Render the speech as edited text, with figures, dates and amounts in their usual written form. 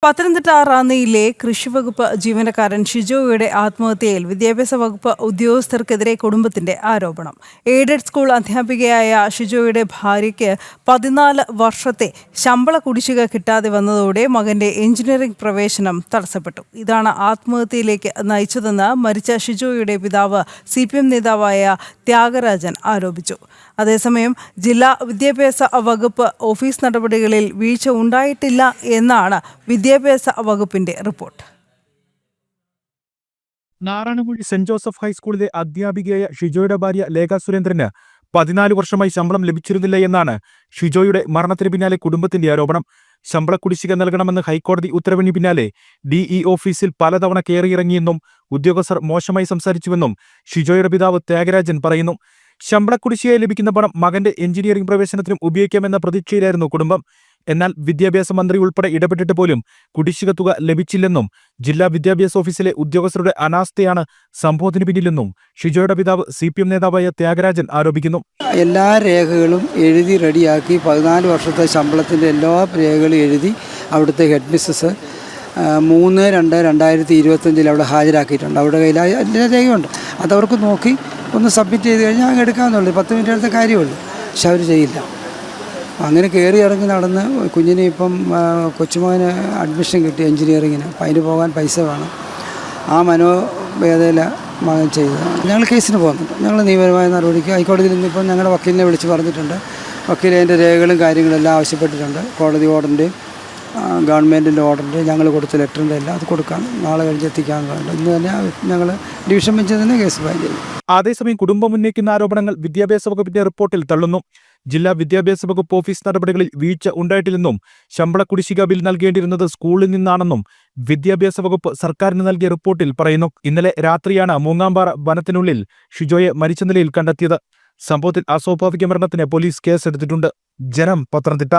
പത്തനംതിട്ട റാന്നിയിലെ കൃഷിവകുപ്പ് ജീവനക്കാരൻ ഷിജോയുടെ ആത്മഹത്യയിൽ വിദ്യാഭ്യാസ വകുപ്പ് ഉദ്യോഗസ്ഥർക്കെതിരെ കുടുംബത്തിന്റെ ആരോപണം. എയ്ഡഡ് സ്കൂൾ അധ്യാപികയായ ഷിജോയുടെ ഭാര്യയ്ക്ക് 14 വർഷത്തെ ശമ്പള കുടിശ്ശിക കിട്ടാതെ വന്നതോടെ മകന്റെ എഞ്ചിനീയറിംഗ് പ്രവേശനം തടസ്സപ്പെട്ടു. ഇതാണ് ആത്മഹത്യയിലേക്ക് നയിച്ചതെന്ന് മരിച്ച ഷിജോയുടെ പിതാവ് CPM നേതാവായ ത്യാഗരാജൻ ആരോപിച്ചു. അതേസമയം ജില്ലാ വിദ്യാഭ്യാസ വകുപ്പ് ഓഫീസ് നടപടികളിൽ വീഴ്ച ഉണ്ടായിട്ടില്ല എന്നാണ് വിദ്യാഭ്യാസ വകുപ്പിന്റെ റിപ്പോർട്ട്. നാരായണമൂഴി സെന്റ് ജോസഫ് ഹൈസ്കൂളിലെ അധ്യാപികയായ ഷിജോയുടെ ഭാര്യ ലേഖ സുരേന്ദ്രന് 14 വർഷമായി ശമ്പളം ലഭിച്ചിരുന്നില്ല എന്നാണ് ഷിജോയുടെ മരണത്തിന് പിന്നാലെ കുടുംബത്തിന്റെ ആരോപണം. ശമ്പള കുടിശ്ശിക നൽകണമെന്ന് ഹൈക്കോടതി ഉത്തരവിന് പിന്നാലെ DE ഓഫീസിൽ പലതവണ കയറിയിറങ്ങിയെന്നും ഉദ്യോഗസ്ഥർ മോശമായി സംസാരിച്ചുവെന്നും ഷിജോയുടെ പിതാവ് ത്യാഗരാജൻ പറയുന്നു. ശമ്പള കുടിശ്ശികയായി ലഭിക്കുന്ന പണം മകന്റെ എഞ്ചിനീയറിംഗ് പ്രവേശനത്തിനും ഉപയോഗിക്കാമെന്ന പ്രതീക്ഷയിലായിരുന്നു കുടുംബം. എന്നാൽ വിദ്യാഭ്യാസ മന്ത്രി ഉൾപ്പെടെ ഇടപെട്ടിട്ട് പോലും കുടിശ്ശിക തുക ലഭിച്ചില്ലെന്നും ജില്ലാ വിദ്യാഭ്യാസ ഓഫീസിലെ ഉദ്യോഗസ്ഥരുടെ അനാസ്ഥയാണ് സംഭവത്തിന് പിന്നിലെന്നും ഷിജോയുടെ പിതാവ് CPM നേതാവായ ത്യാഗരാജൻ ആരോപിക്കുന്നു. എല്ലാ രേഖകളും എഴുതി റെഡിയാക്കി 14 വർഷത്തെ ശമ്പളത്തിൻ്റെ എല്ലാ രേഖകളും എഴുതി അവിടുത്തെ ഹെഡ് മിസ്സസ് 3/2/2025 അവിടെ ഹാജരാക്കിയിട്ടുണ്ട്. അവിടെ കയ്യിൽ എല്ലാ രേഖയുണ്ട്. അതവർക്ക് നോക്കി ഒന്ന് സബ്മിറ്റ് ചെയ്ത് കഴിഞ്ഞാൽ അങ്ങ് എടുക്കാമെന്നുള്ളൂ. 10 മിനിറ്റ് എടുത്ത കാര്യമുള്ളൂ. പക്ഷെ അവർ ചെയ്യില്ല. അങ്ങനെ കയറി ഇറങ്ങി നടന്ന് കുഞ്ഞിനെ ഇപ്പം കൊച്ചുമകന് അഡ്മിഷൻ കിട്ടി എഞ്ചിനീയറിങ്ങിന്. അപ്പം അതിന് പോകാൻ പൈസ വേണം. ആ മനോവേദന മകൻ ചെയ്തതാണ്. ഞങ്ങൾ കേസിന് പോകുന്നുണ്ട്. ഞങ്ങൾ നിയമപരമായ നടപടിക്ക് ഹൈക്കോടതിയിൽ നിന്നിപ്പം ഞങ്ങളുടെ വക്കീലിനെ വിളിച്ച് പറഞ്ഞിട്ടുണ്ട്. വക്കീൽ അതിൻ്റെ രേഖകളും കാര്യങ്ങളെല്ലാം ആവശ്യപ്പെട്ടിട്ടുണ്ട്. കോടതി ഓർഡറിൻ്റെയും ഗവൺമെൻറ്റിൻ്റെ ഓർഡറിൻ്റെ ഞങ്ങൾ കൊടുത്ത ലെറ്ററിൻ്റെ എല്ലാം അത് കൊടുക്കാം. നാളെ കഴിഞ്ഞ് എത്തിക്കാൻ വേണ്ട. ഇന്ന് തന്നെ ഞങ്ങൾ ഡിവിഷൻ ബെഞ്ചിൽ തന്നെ കേസ് ഫയൽ ചെയ്യും. അതേസമയം കുടുംബം ഉന്നയിക്കുന്ന ആരോപണങ്ങൾ വിദ്യാഭ്യാസ വകുപ്പിന്റെ റിപ്പോർട്ടിൽ തള്ളുന്നു. ജില്ലാ വിദ്യാഭ്യാസ വകുപ്പ് ഓഫീസ് നടപടികളിൽ വീഴ്ച ഉണ്ടായിട്ടില്ലെന്നും ശമ്പള കുടിശ്ശിക ബിൽ നൽകേണ്ടിരുന്നത് സ്കൂളിൽ നിന്നാണെന്നും വിദ്യാഭ്യാസ വകുപ്പ് സർക്കാരിന് നൽകിയ റിപ്പോർട്ടിൽ പറയുന്നു. ഇന്നലെ രാത്രിയാണ് മൂങ്ങാമ്പാറ വനത്തിനുള്ളിൽ ഷിജോയെ മരിച്ച നിലയിൽ കണ്ടെത്തിയത്. സംഭവത്തിൽ അസ്വാഭാവിക മരണത്തിന് പോലീസ് കേസെടുത്തിട്ടുണ്ട്. ജനം, പത്തനംതിട്ട.